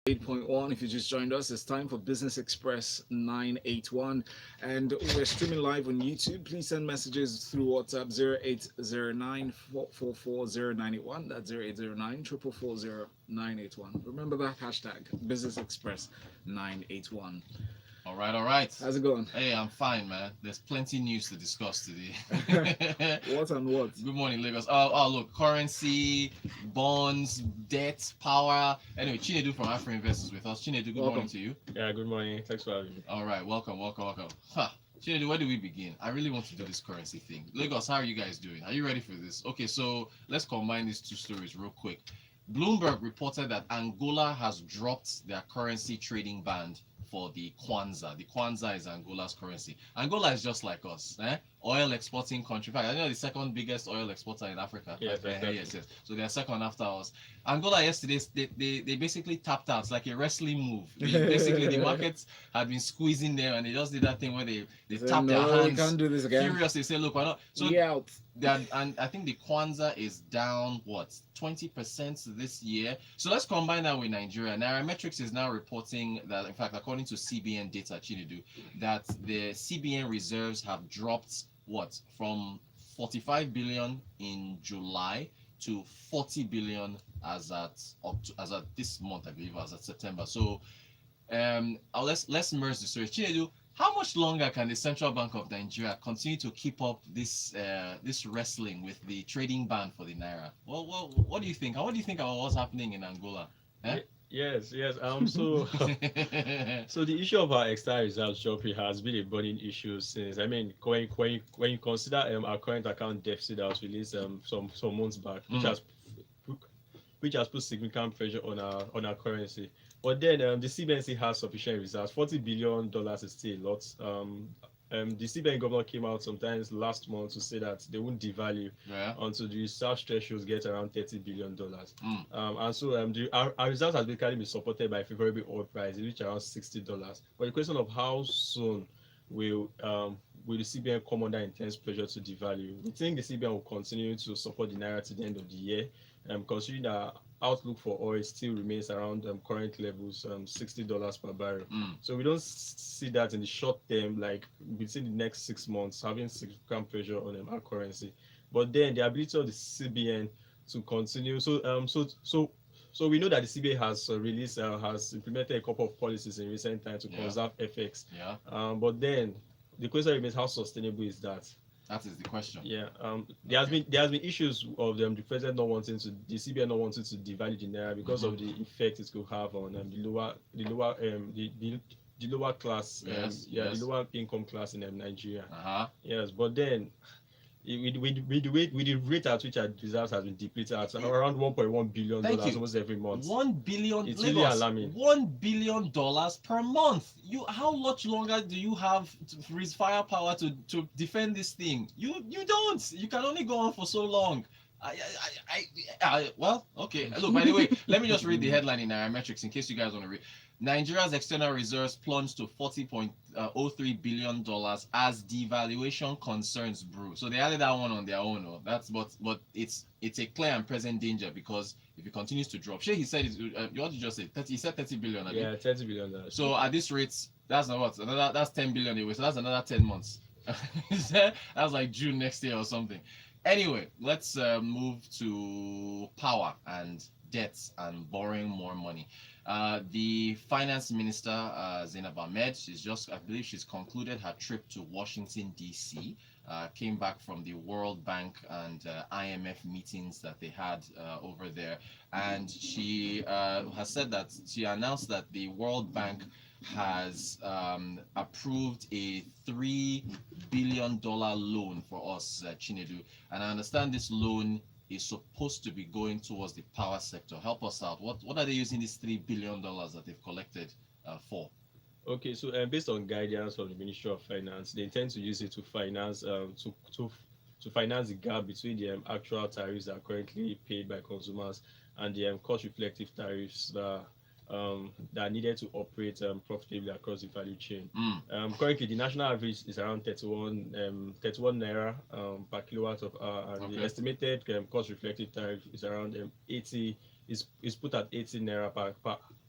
8.1. If you just joined us, it's time for Business Express 981. And we're streaming live on YouTube. Please send messages through WhatsApp 0809 444 That's 0809 444 Remember that hashtag Business Express 981. All right, all right. How's it going? Hey, I'm fine, man. There's plenty news to discuss today. What and what? Good morning, Lagos. Look, currency, bonds, debt, power. Anyway, Chinedu from Afro Investors with us. Chinedu, good Welcome. morning to you. Yeah, good morning. Thanks for having me. All right, welcome. Huh. Chinedu, where do we begin? I really want to do this currency thing. Lagos, how are you guys doing? Are you ready for this? Okay, so let's combine these two stories real quick. Bloomberg reported that Angola has dropped their currency trading band for the Kwanza. The Kwanza is Angola's currency. Angola is just like us, oil exporting country. In fact, I know the second biggest oil exporter in Africa. Yes, exactly. Yes. So they're second after us. Angola yesterday, they basically tapped out. It's like a wrestling move. Basically, the markets had been squeezing them, and they just did that thing where they tapped their hands. We can't do this again. Furious, they say, look, why not? So yeah, and I think the Kwanza is down 20% this year. So let's combine that with Nigeria. Nairametrics is now reporting that, in fact, according to CBN data, Chinedu, that the CBN reserves have dropped from 45 billion in July to 40 billion as at this month, I believe, as at September. So let's merge the story. Chinedu, how much longer can the Central Bank of Nigeria continue to keep up this wrestling with the trading ban for the naira? Well, what do you think? What do you think about what's happening in Angola? Yes. So, so the issue of our external reserves dropping has been a burning issue since. I mean, when you consider our current account deficit that was released some months back, which has put significant pressure on our currency. But then the CBN has sufficient reserves. $40 is still a lot. The CBN governor came out sometimes last month to say that they won't devalue until the reserve thresholds get around $30 billion. And so our reserves has basically been supported by favorable oil price, which around $60. But the question of how soon will the CBN come under intense pressure to devalue? We think the CBN will continue to support the naira to the end of the year, considering that outlook for oil still remains around current levels, $60 per barrel. So we don't see that in the short term, like within the next 6 months, having significant pressure on our currency. But then the ability of the CBN to continue. So we know that the CBN has implemented a couple of policies in recent times to conserve FX. But then the question remains, how sustainable is that? That is the question. Yeah. There has been issues of the president the CBN not wanting to devalue the naira because of the effect it could have on the lower class, the lower income class in Nigeria. Yes, but then with the rate at which our reserves has been depleted at around $1.1 billion almost every month. $1 billion. It's really alarming. $1 billion per month. How much longer do you have firepower to defend this thing? You don't. You can only go on for so long. Well, okay. Look, by the way, let me just read the headline in Nairametrics in case you guys want to read. Nigeria's external reserves plunged to $40.03 billion as devaluation concerns brew. So they added that one on their own. But it's a clear and present danger because if it continues to drop, he said what did you just say? He said 30 billion. Yeah, $30 billion. So at this rate, that's that's 10 billion away. So that's another 10 months. That's like June next year or something. Anyway, let's move to power and debts and borrowing more money. The finance minister, Zainab Ahmed, I believe she's concluded her trip to Washington, D.C., came back from the World Bank and IMF meetings that they had over there. And she has said that she announced that the World Bank has approved a $3 billion loan for us, Chinedu. And I understand this loan is supposed to be going towards the power sector. Help us out. What are they using this $3 billion that they've collected for? Okay, so based on guidance from the Ministry of Finance, they intend to use it to finance to finance the gap between the actual tariffs that are currently paid by consumers and the cost reflective tariffs that are needed to operate profitably across the value chain. Currently, the national average is around 31 naira per kilowatt of hour, and the estimated cost reflective tariff is around 80. Is put at 80 naira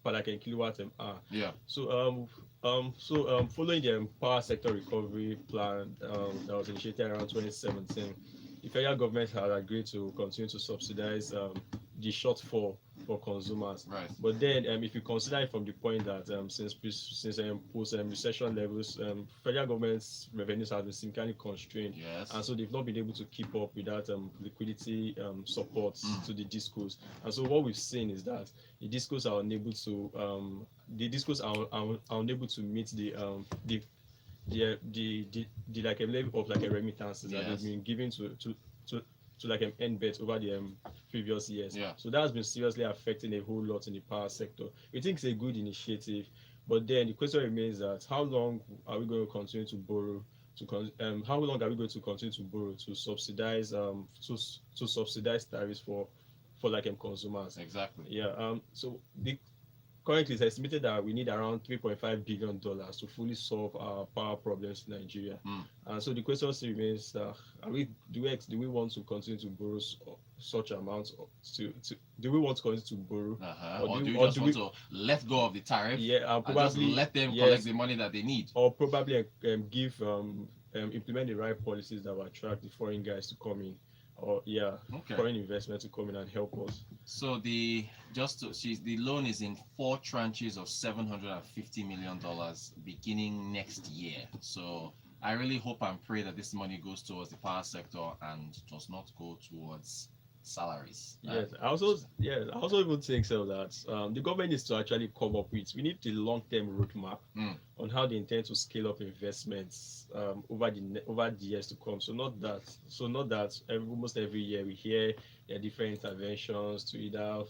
per like a kilowatt hour. Yeah. So following the power sector recovery plan that was initiated around 2017, the federal government had agreed to continue to subsidize the shortfall for consumers. Right. But then, if you consider it from the point that since post recession levels, federal government's revenues have been significantly constrained, Yes. and so they've not been able to keep up with that liquidity support to the discos. And so what we've seen is that the discos are unable to are unable to meet the like a level of like a remittances that Yes. they've been given to like an end bet over the previous years. Yeah. So that has been seriously affecting a whole lot in the power sector. We think it's a good initiative, but then the question remains that how long are we going to continue to borrow? How long are we going to continue to borrow to subsidize to subsidize tariffs for like consumers? Exactly. Yeah. So currently it's estimated that we need around $3.5 billion to fully solve our power problems in Nigeria. And so the question still remains: do we want to continue to borrow such amounts? Do we want to continue to borrow? Or do you just want to let go of the tariff? Yeah, and probably just let them collect the money that they need. Or probably give implement the right policies that will attract the foreign guys to come in, or foreign investment to come in and help us. So the loan is in 4 tranches of $750 million beginning next year. So I really hope and pray that this money goes towards the power sector and does not go towards salaries. Yes, I also even think so that the government needs to actually come up with. We need the long-term roadmap on how they intend to scale up investments over the years to come. So not that almost every year we hear there are different interventions to either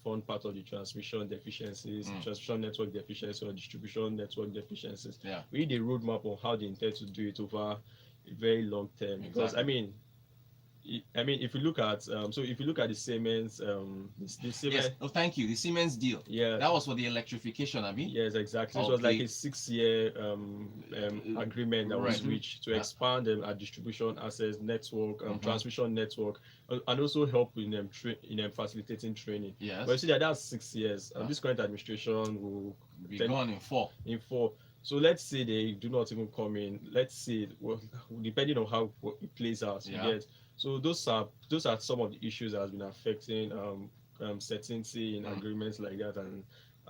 fund part of the transmission deficiencies, transmission network deficiencies, or distribution network deficiencies. Yeah. We need a roadmap on how they intend to do it over a very long term. Because Exactly. if you look at the Siemens, Yes. Oh, thank you. The Siemens deal. Yeah, That was for the electrification, I mean. yes, exactly. It was like a 6-year agreement that was Right. reached to expand our distribution access network, transmission network, and also help in facilitating training. Yes. But you see that's 6 years. This current administration will Be gone in 4. in 4. So let's say they do not even come in. Let's see, well, depending on how it plays out, you Yeah. get. So those are some of the issues that has been affecting certainty in agreements like that,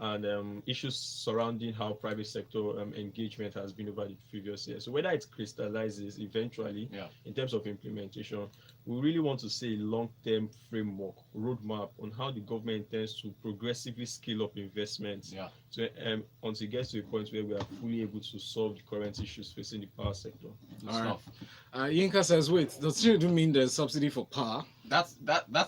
and issues surrounding how private sector engagement has been over the previous years. So whether it crystallizes eventually in terms of implementation, we really want to see a long-term framework, roadmap on how the government intends to progressively scale up investments until it gets to a point where we are fully able to solve the current issues facing the power sector. Good All right. stuff. Yinka says, wait, does it do mean there's subsidy for power? That's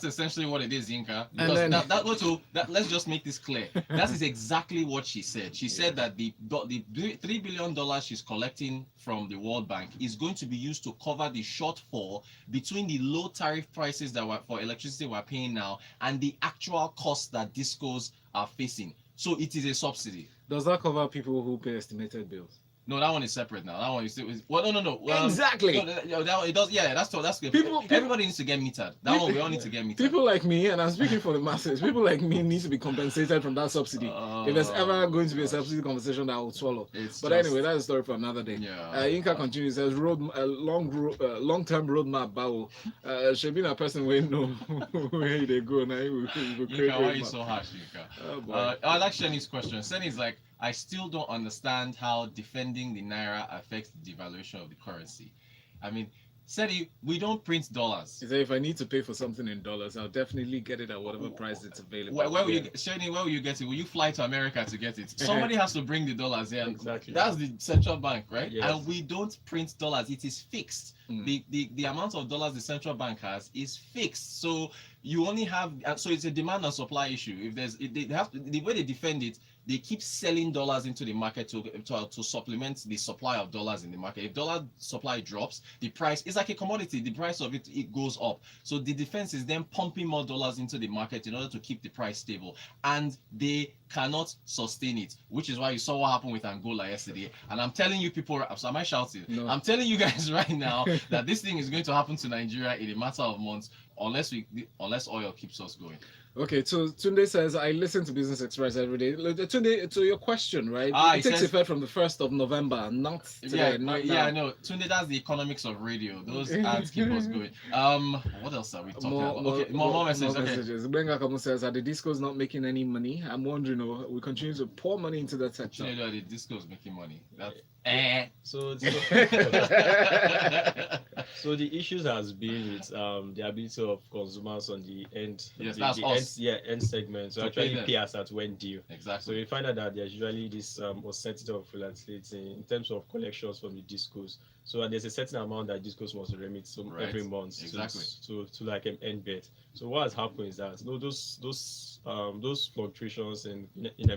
essentially what it is, Yinka. And Because then- let's just make this clear. That is exactly what she said. She said that the $3 billion she's collecting from the World Bank is going to be used to cover the shortfall between the low tariff prices for electricity we're paying now and the actual costs that discos are facing. So it is a subsidy. Does that cover people who pay estimated bills? No, that one is separate now. That one is no. Exactly. No, that one, it does. Yeah, that's good. Everybody needs to get metered. That one we all need to get metered. People like me, and I'm speaking for the masses, people like me need to be compensated from that subsidy. If there's ever going to be a subsidy conversation that I will swallow. Anyway, that's a story for another day. Yeah. Yinka continues, says long-term roadmap, Bao. Should be a person we know where they go now. Yinka, why are you so harsh, Yinka? Oh, boy. I like Shani's question. Shani's like, I still don't understand how defending the naira affects the devaluation of the currency. I mean, Seti, we don't print dollars. He said if I need to pay for something in dollars, I'll definitely get it at whatever price it's available. Where will Shani, where will you get it? Will you fly to America to get it? Somebody has to bring the dollars here. Exactly. That's the central bank, right? Yes. And we don't print dollars. It is fixed. The amount of dollars the central bank has is fixed. So you only have, so it's a demand and supply issue. The way they defend it, they keep selling dollars into the market to supplement the supply of dollars in the market. If dollar supply drops, the price is like a commodity. The price of it goes up. So the defense is then pumping more dollars into the market in order to keep the price stable, and they cannot sustain it. Which is why you saw what happened with Angola yesterday. And I'm telling you, people, so am I shouting? No. I'm telling you guys right now that this thing is going to happen to Nigeria in a matter of months, unless oil keeps us going. Okay, so Tunde says I listen to Business Express every day. Tunde, to your question, right? Ah, It he takes says- effect from the 1st of November, not today, not yeah, I now. know. Tunde, that's the economics of radio. Those ads keep us going. What else are we talking about? Okay, more messages. More Okay. messages. Benga Kamu says, are the discos not making any money? I'm wondering, we continue to pour money into that sector. Chinedu, the disco's making money. That's So the issues has been with the ability of consumers on the end. Yes, the, that's the us. end segment. So To pay actually them. pay us at when due. So exactly. we find out that there's usually this uncertainty of volatility in terms of collections from the discos. So there's a certain amount that discos must remit Right. every month Exactly. to like an end bet. So what has happened is that those fluctuations in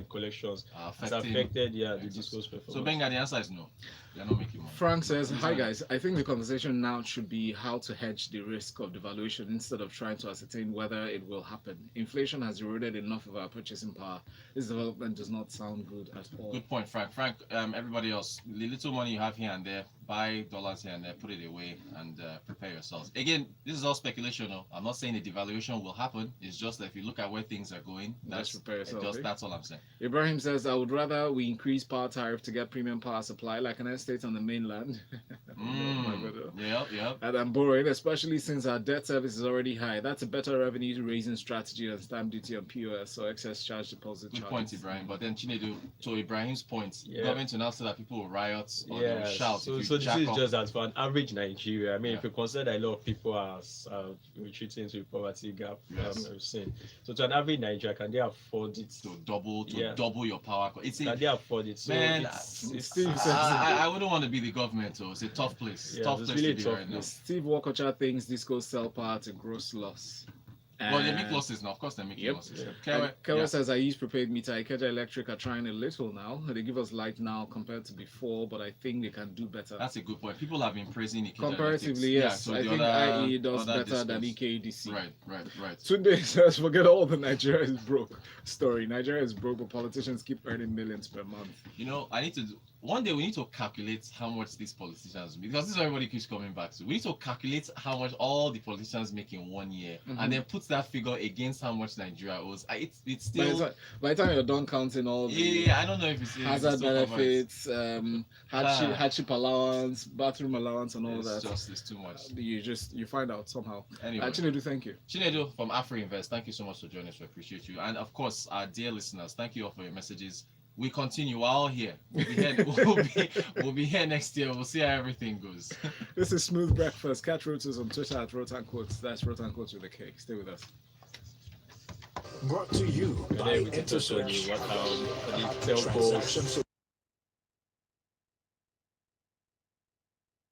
collections has affected the discos performance. So Benga, the answer is no. They're not making money. Frank says, hi guys, I think the conversation now should be how to hedge the risk of devaluation instead of trying to ascertain whether it will happen. Inflation has eroded enough of our purchasing power. This development does not sound good at all. Good point, Frank. Frank, everybody else, the little money you have here and there, buy dollars here and there, put it away, and prepare yourselves. Again, this is all speculation. No? I'm not saying a devaluation will happen. It's just that if you look at where things are going, Just prepare yourself. that's all I'm saying. Ibrahim says, I would rather we increase power tariff to get premium power supply like an estate on the mainland. My brother. Yeah. And I'm borrowing, especially since our debt service is already high. That's a better revenue raising strategy than stamp duty on POS or excess charge deposit Good charges. point, Ibrahim. But then Chinedu, to Ibrahim's point, Yeah. government announced that people will riot or they will shout. So if you this jack is up. just that for an average Nigeria. I mean, Yeah. if you consider that a lot of people are retreating to the poverty gap, Yes. we've seen. So to an average Nigeria, can they afford it? to double Yeah. your power. It's Can they afford it? So Man, it's Steve says- I wouldn't want to be the government, though. It's a tough place. Yeah, Tough it's place really to be tough right now. place. Steve Walkocha thinks discos sell power to gross loss. Well, they make And- losses now. Of course, they're making Yep. losses. Yeah. Kewe, Kewa yeah. says I use prepaid meter. Ikeja Electric are trying a little now. They give us light now compared to before, but I think they can do better. That's a good point. People have been praising Ikeja Comparatively, Electrics. yes. so I the think other- IE does other better than discos. EKDC. Right. Tunde says, forget all the Nigeria is broke story. Nigeria is broke, but politicians keep earning millions per month. You know, one day we need to calculate how much these politicians, because this is what everybody keeps coming back to. We need to calculate how much all the politicians make in 1 year, and then put that figure against how much Nigeria owes. It's By still. the time you're done counting all the Yeah, I don't know if it's hazard still covers. benefits, hardship allowance, bathroom allowance, and all It's too much. you find out somehow. Anyway. Actually, thank you. Chinedu from AfriInvest, thank you so much for joining us. We appreciate you. And of course, our dear listeners, thank you all for your messages. We continue. We're all here. We'll be here, we'll be here next year. We'll see how everything goes. This is Smooth Breakfast. Catch Rotus on Twitter at Rotan Quotes. That's Rotan Quotes with a K. Stay with us. Brought to you And by then we can touch on Intersearch. the telco Transaction